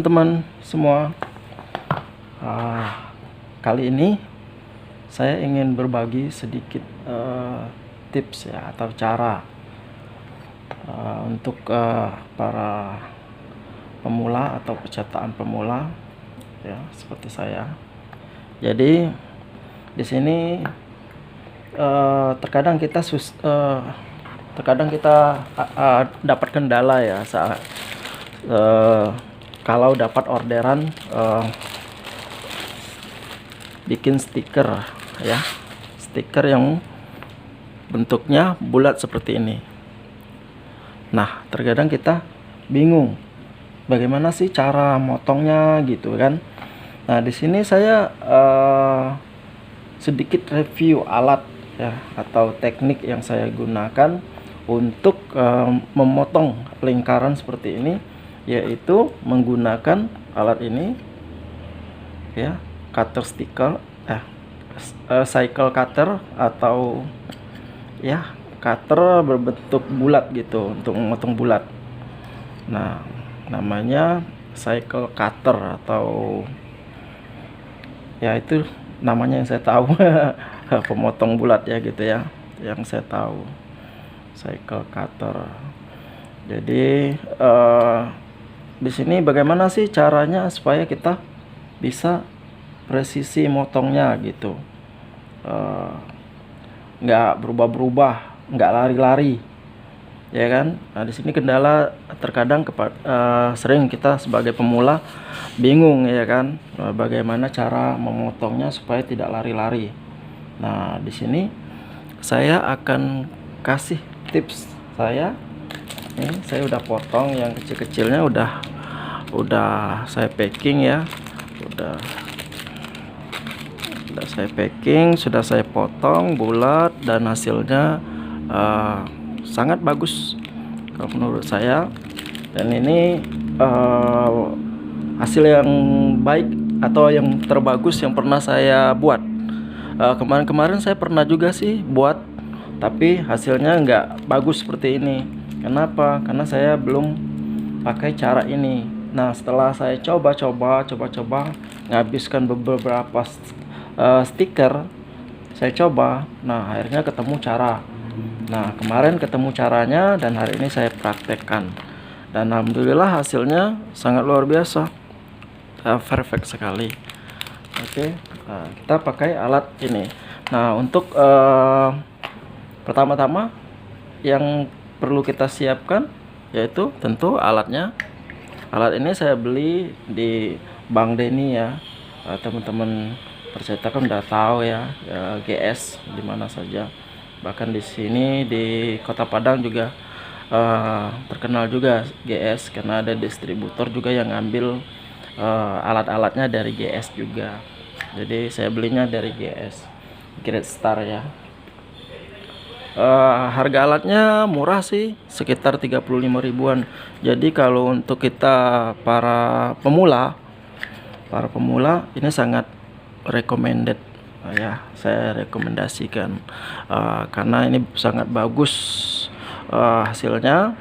teman-teman semua. Kali ini saya ingin berbagi sedikit tips ya, atau cara untuk para pemula atau pencetakan pemula ya, seperti saya. Jadi di sini terkadang kita dapat kendala ya saat kalau dapat orderan bikin stiker ya, stiker yang bentuknya bulat seperti ini. Nah, terkadang kita bingung bagaimana sih cara motongnya gitu kan. Nah, di sini saya sedikit review alat ya, atau teknik yang saya gunakan untuk memotong lingkaran seperti ini, yaitu menggunakan alat ini ya, cutter sticker cycle cutter, atau ya cutter berbentuk bulat gitu untuk memotong bulat. Nah, namanya cycle cutter, atau ya itu namanya yang saya tahu. Pemotong bulat ya gitu ya, yang saya tahu cycle cutter. Jadi di sini bagaimana sih caranya supaya kita bisa presisi motongnya gitu, nggak berubah-berubah, nggak lari-lari ya kan. Nah, di sini kendala terkadang sering kita sebagai pemula bingung ya kan, bagaimana cara memotongnya supaya tidak lari-lari. Nah, di sini saya akan kasih tips saya. Ini saya udah potong yang kecil-kecilnya, udah saya packing ya, udah saya packing, sudah saya potong bulat, dan hasilnya sangat bagus kalau menurut saya. Dan ini hasil yang baik atau yang terbagus yang pernah saya buat. Kemarin-kemarin saya pernah juga sih buat, tapi hasilnya nggak bagus seperti ini. Kenapa? Karena saya belum pakai cara ini. Nah, setelah saya coba ngabiskan beberapa stiker, saya coba. Nah, akhirnya ketemu cara. Nah, kemarin ketemu caranya dan hari ini saya praktekkan. Dan alhamdulillah hasilnya sangat luar biasa, perfect sekali. Oke, nah, kita pakai alat ini. Nah, untuk pertama-tama yang perlu kita siapkan yaitu tentu alatnya. Alat ini saya beli di Bang Denny ya. Teman-teman percetakan udah tahu ya, GS di mana saja. Bahkan di sini di Kota Padang juga terkenal juga GS, karena ada distributor juga yang ngambil alat-alatnya dari GS juga. Jadi saya belinya dari GS, Great Star ya. Harga alatnya murah sih, sekitar 35 ribuan. Jadi kalau untuk kita para pemula ini sangat recommended ya, saya rekomendasikan karena ini sangat bagus hasilnya.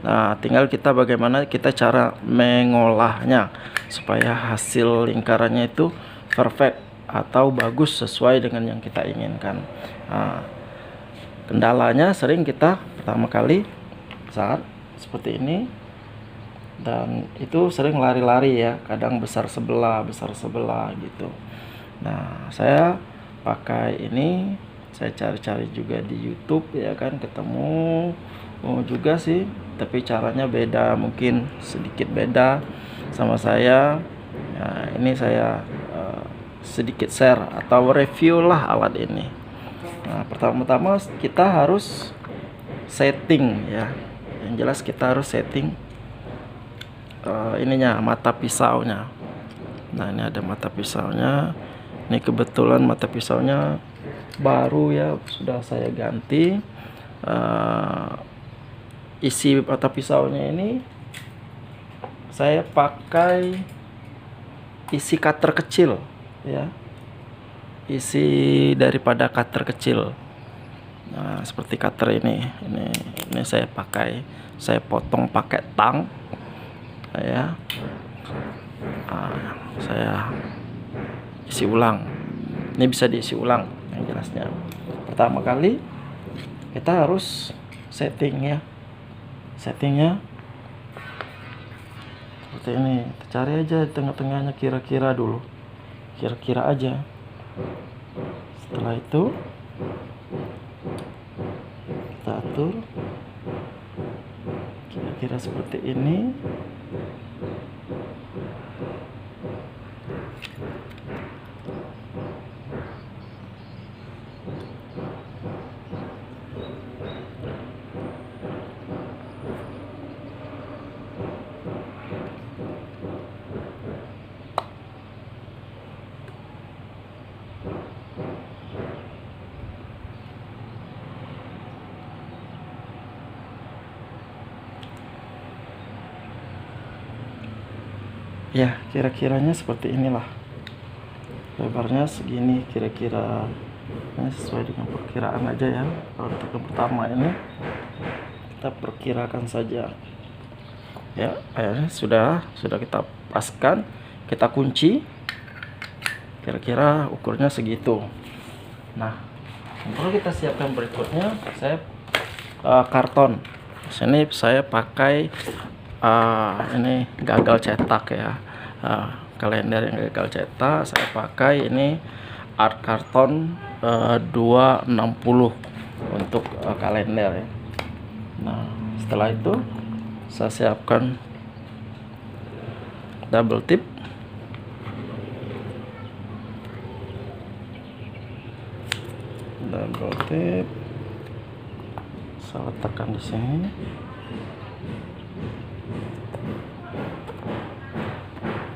Nah, tinggal kita bagaimana kita cara mengolahnya supaya hasil lingkarannya itu perfect atau bagus sesuai dengan yang kita inginkan. Kendalanya sering kita pertama kali saat seperti ini, dan itu sering lari-lari ya, kadang besar sebelah gitu. Nah, saya pakai ini, saya cari-cari juga di YouTube ya kan, ketemu juga sih, tapi caranya beda, mungkin sedikit beda sama saya. Nah, ini saya sedikit share atau review lah alat ini. Nah, pertama-tama kita harus setting ya, yang jelas kita harus setting ininya, mata pisaunya. Nah, ini ada mata pisaunya. Ini kebetulan mata pisaunya baru ya, sudah saya ganti. Isi mata pisaunya ini saya pakai isi cutter kecil ya, isi daripada cutter kecil. Nah, seperti cutter ini saya pakai, saya potong pakai tang ya. Saya isi ulang. Ini bisa diisi ulang yang jelasnya. Pertama kali kita harus setting ya. Settingnya seperti ini. Kita cari aja di tengah-tengahnya kira-kira dulu. Kira-kira aja. Setelah itu kita atur kira-kira seperti ini. Ya, kira-kiranya seperti inilah. Lebarnya segini kira-kira. Ini sesuai dengan perkiraan aja ya. Kalau untuk yang pertama ini kita perkirakan saja. Ya, akhirnya sudah kita paskan, kita kunci. Kira-kira ukurnya segitu. Nah, kalau kita siapkan berikutnya, saya karton. Sini saya pakai ini gagal cetak ya, kalender yang gagal cetak. Saya pakai ini art karton 260 untuk kalender ya. Nah, setelah itu saya siapkan double tip. Saya letakkan di sini.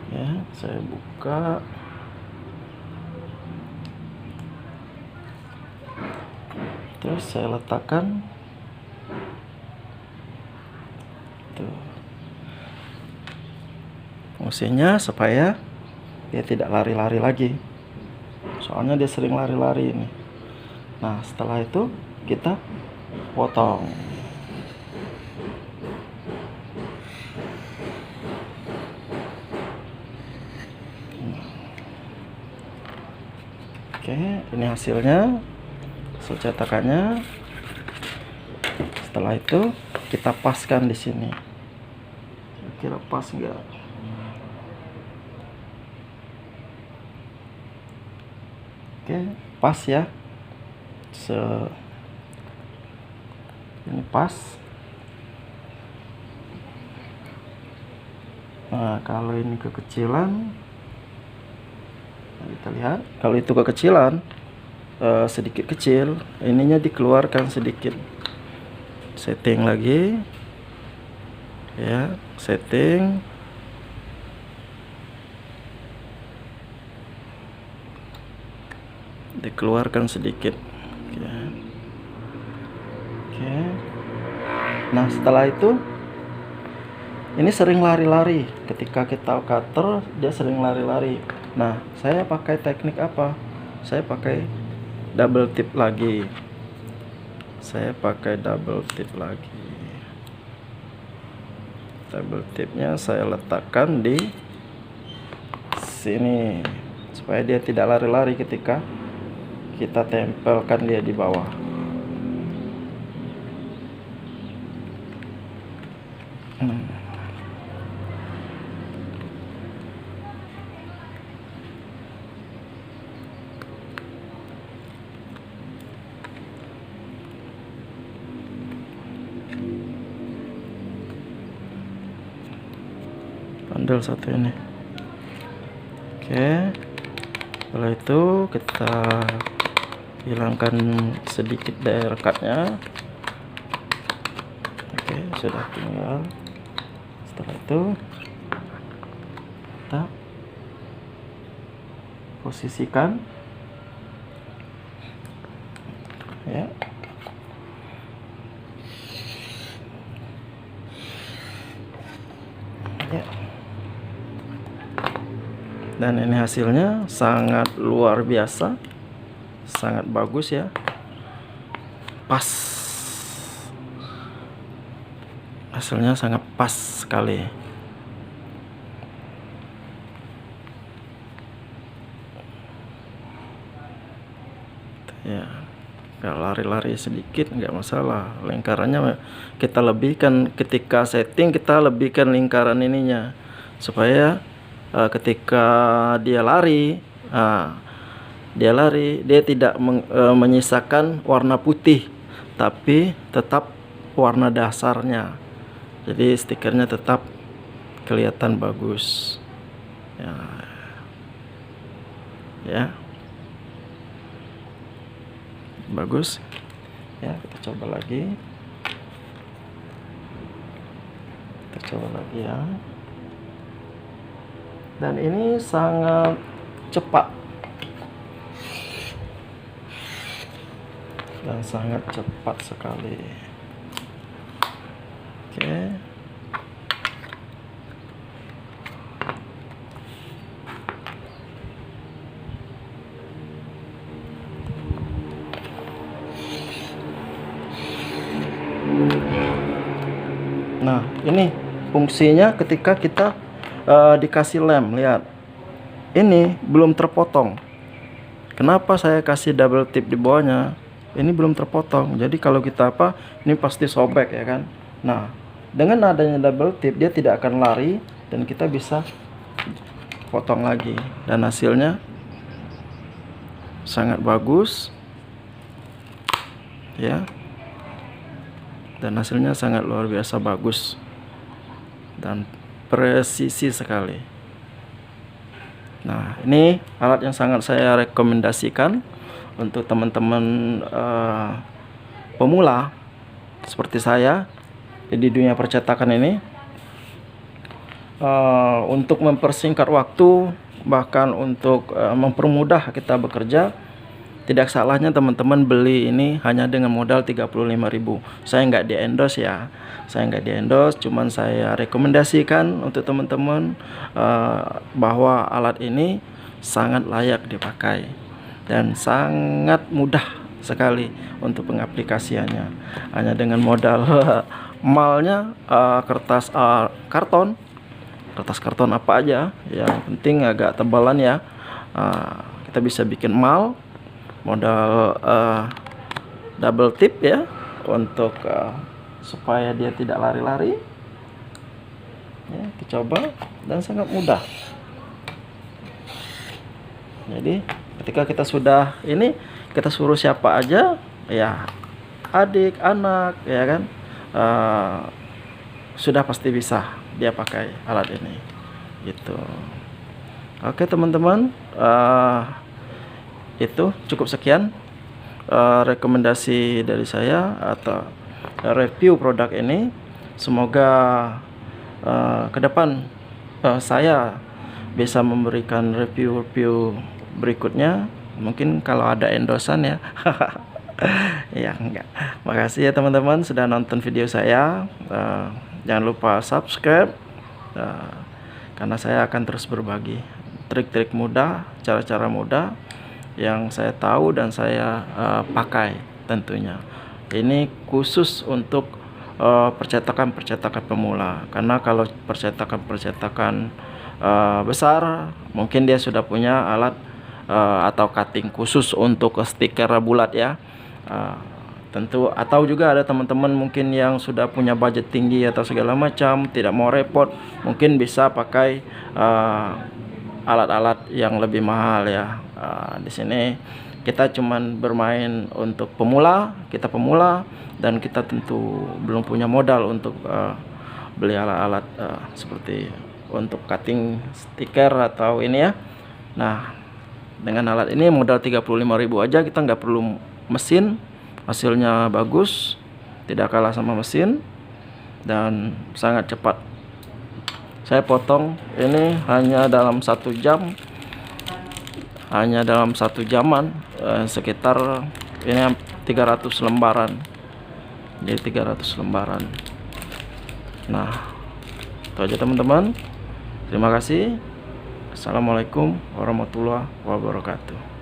Ya, saya buka. Terus saya letakkan. Tuh. Fungsinya supaya dia tidak lari-lari lagi. Soalnya dia sering lari-lari ini. Nah, setelah itu kita potong. Oke, ini hasilnya, hasil cetakannya. Setelah itu kita paskan di sini. Kira pas enggak? Oke, pas ya. Ini pas. Nah, kalau ini kekecilan, nah, kita lihat kalau itu kekecilan, sedikit kecil, ininya dikeluarkan sedikit. Setting lagi ya, setting. Dikeluarkan sedikit. Oke. Nah, setelah itu ini sering lari-lari. Ketika kita cutter, dia sering lari-lari. Nah, saya pakai teknik apa? Saya pakai double tip lagi. Double tipnya saya letakkan di sini supaya dia tidak lari-lari ketika kita tempelkan dia di bawah. Bandel satu ini. Oke, setelah itu kita hilangkan sedikit daya rekatnya. Oke, sudah tinggal. Setelah itu kita posisikan ya. Ya. Dan ini hasilnya sangat luar biasa, sangat bagus ya, pas, hasilnya sangat pas sekali. ya. Nggak lari-lari sedikit nggak masalah, lingkarannya kita lebihkan. Ketika setting kita lebihkan lingkaran ininya supaya ketika dia lari, dia tidak menyisakan warna putih, tapi tetap warna dasarnya. Jadi stikernya tetap kelihatan bagus ya. Bagus ya. Kita coba lagi ya. Dan ini sangat cepat dan sangat cepat sekali. Oke. Nah, ini fungsinya ketika kita dikasih lem. Lihat, ini belum terpotong. Kenapa saya kasih double tip di bawahnya? Ini belum terpotong. Jadi kalau kita ini pasti sobek ya kan. Nah, dengan adanya double tip dia tidak akan lari dan kita bisa potong lagi. Dan hasilnya sangat bagus ya. Dan hasilnya sangat luar biasa bagus dan presisi sekali. Nah, ini alat yang sangat saya rekomendasikan untuk teman-teman pemula seperti saya di dunia percetakan ini, untuk mempersingkat waktu, bahkan untuk mempermudah kita bekerja. Tidak salahnya teman-teman beli ini hanya dengan modal 35.000. Saya nggak di-endorse ya. Cuman saya rekomendasikan untuk teman-teman bahwa alat ini sangat layak dipakai dan sangat mudah sekali untuk pengaplikasiannya. Hanya dengan modal malnya kertas karton apa aja, yang penting agak tebalan ya. Kita bisa bikin mal modal double tip ya, untuk supaya dia tidak lari-lari ya. Kita coba dan sangat mudah. Jadi ketika kita sudah ini, kita suruh siapa aja ya, adik, anak ya kan, sudah pasti bisa dia pakai alat ini gitu. Oke teman-teman, itu cukup sekian rekomendasi dari saya atau review produk ini. Semoga ke depan saya bisa memberikan review berikutnya, mungkin kalau ada endorsan ya. Ya enggak. Makasih ya teman-teman sudah nonton video saya. Jangan lupa subscribe, karena saya akan terus berbagi trik-trik mudah, cara-cara mudah yang saya tahu dan saya pakai tentunya. Ini khusus untuk percetakan pemula, karena kalau percetakan besar mungkin dia sudah punya alat atau cutting khusus untuk stiker bulat ya. Tentu, atau juga ada teman-teman mungkin yang sudah punya budget tinggi atau segala macam, tidak mau repot, mungkin bisa pakai alat-alat yang lebih mahal ya. Di sini kita cuman bermain untuk pemula, dan kita tentu belum punya modal untuk beli alat-alat seperti untuk cutting stiker atau ini ya. Nah, dengan alat ini modal 35.000 aja, kita nggak perlu mesin, hasilnya bagus, tidak kalah sama mesin dan sangat cepat. Saya potong ini hanya dalam 1 jam, sekitar ini 300 lembaran. Jadi 300 lembaran. Nah, itu aja teman-teman. Terima kasih. Assalamualaikum warahmatullahi wabarakatuh.